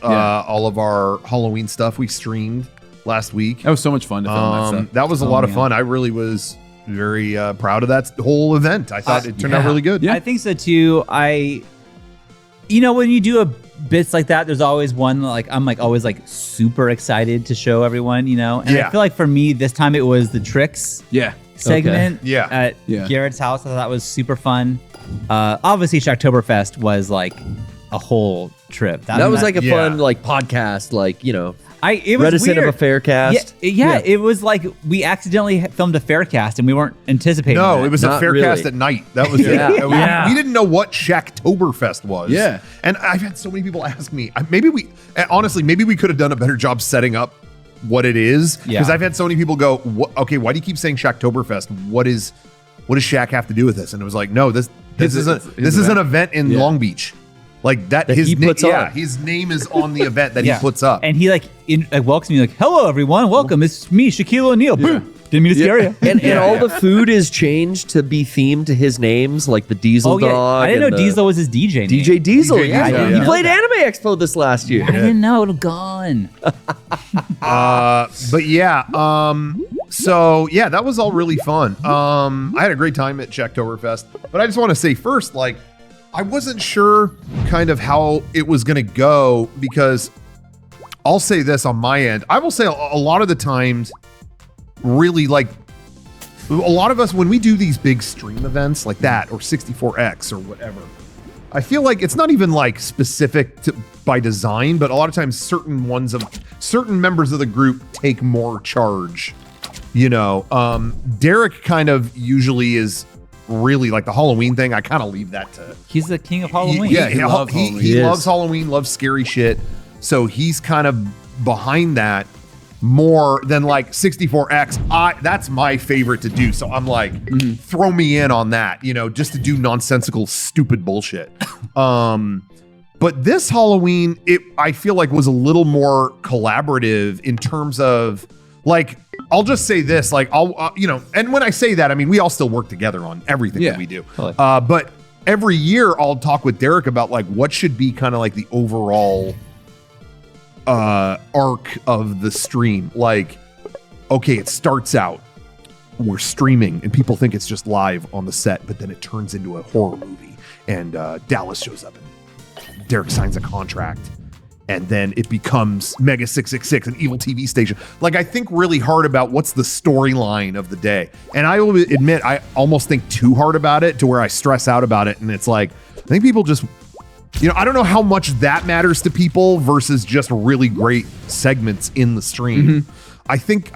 all of our Halloween stuff we streamed last week. That was so much fun to film that stuff. That was a lot of fun. I really was very proud of that whole event. I thought it turned out really good. I think so too. When you do bits like that, there's always one I'm always super excited to show everyone, and I feel like for me this time it was the tricks segment at Garrett's house. I thought that was super fun. Obviously Shocktoberfest was like a whole trip. That was like a fun podcast, it was reticent weird. of a Faircast. It was like we accidentally filmed a Faircast and we weren't anticipating. No, that. it was Not a Faircast really. at night. That was we didn't know what Shacktoberfest was. Yeah, and I've had so many people ask me. Maybe we could have done a better job setting up what it is, because I've had so many people go, okay, why do you keep saying Shacktoberfest? What does Shaq have to do with this? And it was like, no, this is an event in Long Beach. Like that he puts on. His name is on the event that he puts up. And he welcomes me hello everyone, welcome. It's me, Shaquille O'Neal. Boom. Didn't mean to scare you. And all the food is changed to be themed to his names, like the Diesel Dog. I didn't know Diesel was his DJ name. DJ Diesel, DJ yeah. Diesel, He played Anime Expo this last year. I didn't know it was gone. But yeah, so yeah, that was all really fun. I had a great time at Shacktoberfest, but I just want to say first, I wasn't sure kind of how it was going to go, because I'll say this on my end. I will say a lot of the times, really, a lot of us, when we do these big stream events like that or 64X or whatever, I feel like it's not even specific by design, but a lot of times certain members of the group take more charge. Derek kind of usually is really the Halloween thing. I kind of leave that to. He's the king of Halloween. He loves Halloween, loves scary shit. So he's kind of behind that more than 64X. That's my favorite to do. So I'm throw me in on that, just to do nonsensical, stupid bullshit. But this Halloween, I feel was a little more collaborative in terms of I'll just say this, and when I say that, I mean, we all still work together on everything that we do. Totally. But every year I'll talk with Derek about what should be kind of the overall arc of the stream. Okay, it starts out, we're streaming and people think it's just live on the set, but then it turns into a horror movie and Dallas shows up and Derek signs a contract. And then it becomes Mega 666, an evil TV station. I think really hard about what's the storyline of the day. And I will admit, I almost think too hard about it to where I stress out about it. And it's I think people just, I don't know how much that matters to people versus just really great segments in the stream. I think,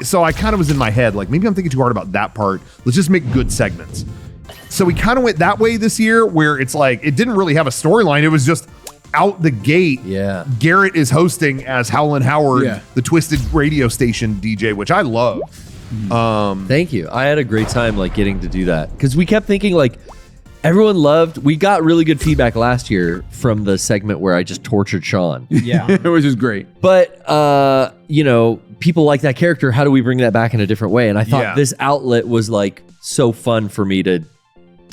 so I kind of was in my head, maybe I'm thinking too hard about that part. Let's just make good segments. So we kind of went that way this year, where it's it didn't really have a storyline. It was just, out the gate, Garrett is hosting as Howlin' Howard, the Twisted radio station DJ, which I love. Thank you. I had a great time getting to do that, because we kept thinking everyone loved. We got really good feedback last year from the segment where I just tortured Sean. Yeah, which is great. But people like that character. How do we bring that back in a different way? And I thought this outlet was so fun for me to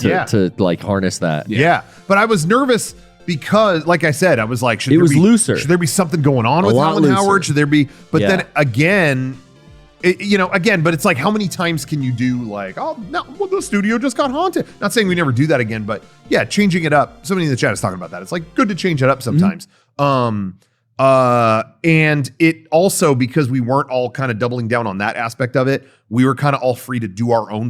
harness that. Yeah, but I was nervous. Because, like I said, I was should looser. Should there be something going on with Howlin' Howard? Should there be? But then again, but it's how many times can you do the studio just got haunted? Not saying we never do that again, but yeah, changing it up. Somebody in the chat is talking about that. It's good to change it up sometimes. And it also, because we weren't all kind of doubling down on that aspect of it, we were kind of all free to do our own